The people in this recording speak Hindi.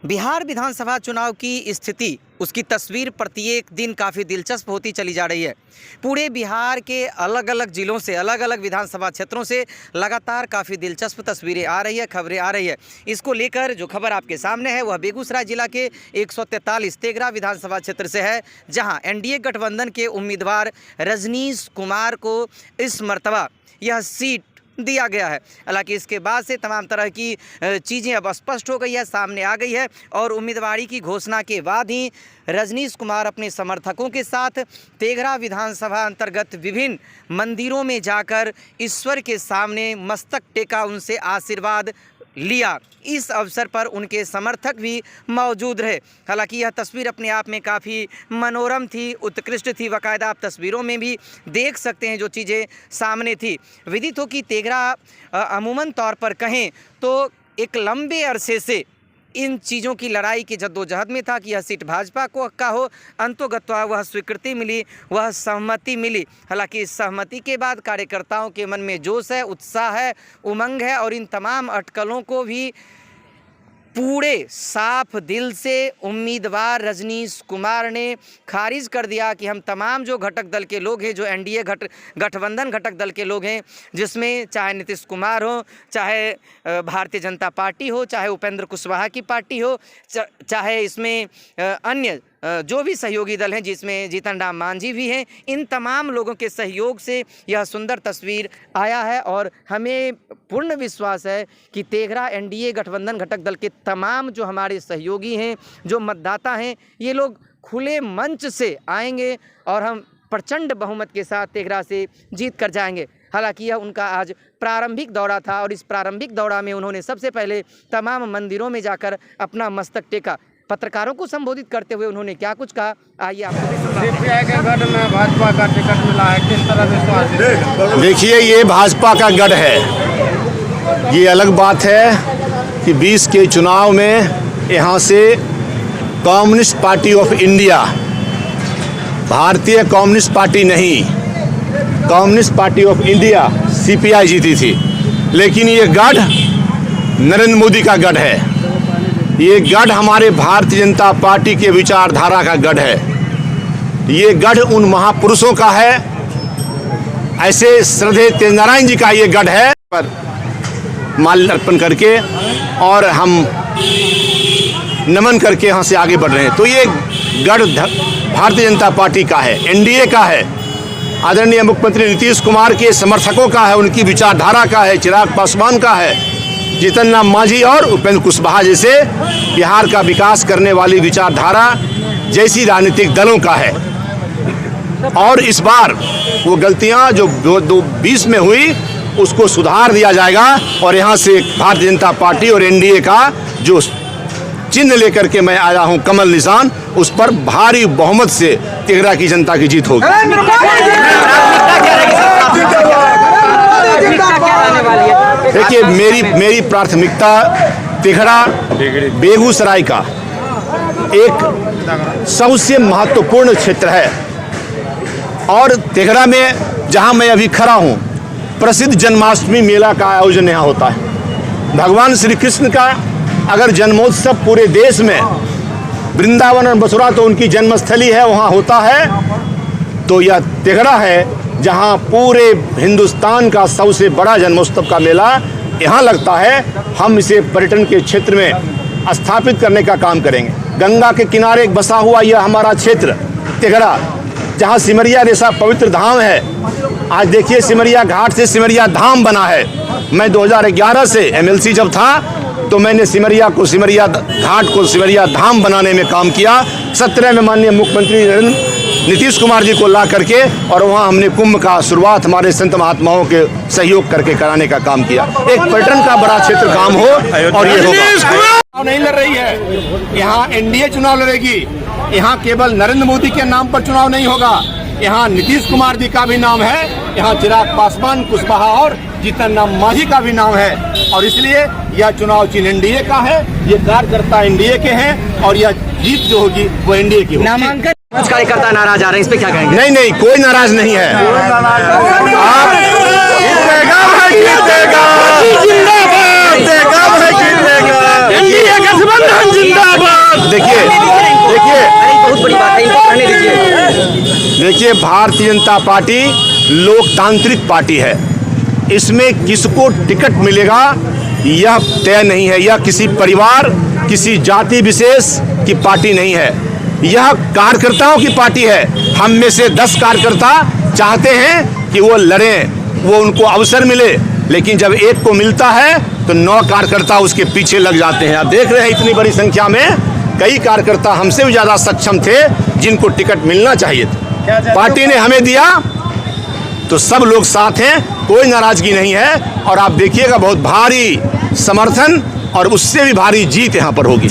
बिहार विधानसभा चुनाव की स्थिति, उसकी तस्वीर प्रत्येक दिन काफ़ी दिलचस्प होती चली जा रही है। पूरे बिहार के अलग अलग ज़िलों से, अलग अलग विधानसभा क्षेत्रों से लगातार काफ़ी दिलचस्प तस्वीरें आ रही है, खबरें आ रही है। इसको लेकर जो खबर आपके सामने है वह बेगूसराय जिला के 143 तेघरा विधानसभा क्षेत्र से है, जहां एनडीए गठबंधन के उम्मीदवार रजनीश कुमार को इस मर्तबा यह सीट दिया गया है। हालांकि इसके बाद से तमाम तरह की चीज़ें अब स्पष्ट हो गई है, सामने आ गई है और उम्मीदवारी की घोषणा के बाद ही रजनीश कुमार अपने समर्थकों के साथ तेघरा विधानसभा अंतर्गत विभिन्न मंदिरों में जाकर ईश्वर के सामने मस्तक टेका, उनसे आशीर्वाद लिया। इस अवसर पर उनके समर्थक भी मौजूद रहे। हालांकि यह तस्वीर अपने आप में काफ़ी मनोरम थी, उत्कृष्ट थी। बाकायदा आप तस्वीरों में भी देख सकते हैं जो चीज़ें सामने थी। विदित हो कि तेघरा अमूमन तौर पर कहें तो एक लंबे अरसे से इन चीज़ों की लड़ाई की जद्दोजहद में था कि यह सीट भाजपा को का हो। अंतोगत्वा वह स्वीकृति मिली, वह सहमति मिली। हालांकि इस सहमति के बाद कार्यकर्ताओं के मन में जोश है, उत्साह है, उमंग है और इन तमाम अटकलों को भी पूरे साफ दिल से उम्मीदवार रजनीश कुमार ने खारिज कर दिया कि हम तमाम जो घटक दल के लोग हैं, जो एनडीए गठबंधन घटक दल के लोग हैं, जिसमें चाहे नीतीश कुमार हो, चाहे भारतीय जनता पार्टी हो, चाहे उपेंद्र कुशवाहा की पार्टी हो, चाहे इसमें अन्य जो भी सहयोगी दल हैं, जिसमें जीतन राम मांझी भी हैं, इन तमाम लोगों के सहयोग से यह सुंदर तस्वीर आया है। और हमें पूर्ण विश्वास है कि तेघरा एनडीए गठबंधन घटक दल के तमाम जो हमारे सहयोगी हैं, जो मतदाता हैं, ये लोग खुले मंच से आएंगे और हम प्रचंड बहुमत के साथ तेघरा से जीत कर जाएंगे। हालांकि यह उनका आज प्रारंभिक दौरा था और इस प्रारंभिक दौरा में उन्होंने सबसे पहले तमाम मंदिरों में जाकर अपना मस्तक टेका। पत्रकारों को संबोधित करते हुए उन्होंने क्या कुछ कहा, आइए आपको सीपीआई के गढ़ में भाजपा का टिकट मिला है, किस तरह विश्वास? देखिए, ये भाजपा का गढ़ है। ये अलग बात है कि 20 के चुनाव में यहाँ से कम्युनिस्ट पार्टी ऑफ इंडिया, भारतीय कम्युनिस्ट पार्टी नहीं, communist party of India CPI जीती थी। लेकिन ये गढ़ नरेंद्र मोदी का गढ़ है। ये गढ़ हमारे भारतीय जनता पार्टी के विचारधारा का गढ़ है। ये गढ़ उन महापुरुषों का है, ऐसे श्रद्धेय तेजनारायण जी का ये गढ़ है। पर माल अर्पण करके और हम नमन करके यहाँ से आगे बढ़ रहे हैं। तो ये गढ़ भारतीय जनता पार्टी का है, एनडीए का है, आदरणीय मुख्यमंत्री नीतीश कुमार के समर्थकों का है, उनकी विचारधारा का है, चिराग पासवान का है, जीतन राम मांझी और उपेंद्र कुशवाहा जैसे बिहार का विकास करने वाली विचारधारा जैसी राजनीतिक दलों का है। और इस बार वो गलतियां जो 2020 में हुई उसको सुधार दिया जाएगा और यहाँ से भारतीय जनता पार्टी और एनडीए का जो चिन्ह लेकर के मैं आया हूँ, कमल निशान, उस पर भारी बहुमत से तेघरा की जनता की जीत होगी। देखिए, मेरी प्राथमिकता तेघरा बेगूसराय का एक सबसे महत्वपूर्ण क्षेत्र है और तेघरा में जहां मैं अभी खड़ा हूं, प्रसिद्ध जन्माष्टमी मेला का आयोजन यहाँ होता है। भगवान श्री कृष्ण का अगर जन्मोत्सव पूरे देश में, वृंदावन और मथुरा तो उनकी जन्मस्थली है, वहाँ होता है, तो यह तेघरा है जहाँ पूरे हिंदुस्तान का सबसे बड़ा जन्मोत्सव का मेला यहाँ लगता है। हम इसे पर्यटन के क्षेत्र में स्थापित करने का काम करेंगे। गंगा के किनारे बसा हुआ यह हमारा क्षेत्र तेघरा, जहाँ सिमरिया जैसा पवित्र धाम है। आज देखिए, सिमरिया घाट से सिमरिया धाम बना है। मैं 2011 से एमएलसी जब था तो मैंने सिमरिया घाट को सिमरिया धाम बनाने में काम किया। 17 में माननीय मुख्यमंत्री नीतीश कुमार जी को ला करके और वहाँ हमने कुंभ का शुरुआत हमारे संत महात्माओं के सहयोग करके कराने का काम किया। एक पर्यटन का बड़ा क्षेत्र काम हो और ये होगा। चुनाव नहीं लड़ रही है, यहाँ एनडीए चुनाव लड़ेगी। यहाँ केवल नरेंद्र मोदी के नाम पर चुनाव नहीं होगा, यहाँ नीतीश कुमार जी का भी नाम है, यहाँ चिराग पासवान, कुशवाहा और जीतन राम मांझी का भी नाम है। और इसलिए यह चुनाव चिन्ह एनडीए का है, ये कार्यकर्ता एनडीए के हैं और यह जीत जो होगी वो एनडीए की होगी। नामांकन कार्यकर्ता नाराज आ रहे हैं, इस पे क्या कहेंगे? नहीं, कोई नाराज नहीं है। आप जीतेगा, देखिए, भारतीय जनता पार्टी लोकतांत्रिक पार्टी है। इसमें किसको टिकट मिलेगा यह तय नहीं है। यह किसी परिवार, किसी जाति विशेष की पार्टी नहीं है। यह कार्यकर्ताओं की पार्टी है। हम में से 10 कार्यकर्ता चाहते हैं कि वो लड़ें, वो उनको अवसर मिले, लेकिन जब एक को मिलता है तो 9 कार्यकर्ता उसके पीछे लग जाते हैं। आप देख रहे हैं इतनी बड़ी संख्या में कई कार्यकर्ता हमसे भी ज़्यादा सक्षम थे जिनको टिकट मिलना चाहिए था। पार्टी ने हमें दिया तो सब लोग साथ हैं, कोई नाराजगी नहीं है। और आप देखिएगा बहुत भारी समर्थन और उससे भी भारी जीत यहाँ पर होगी।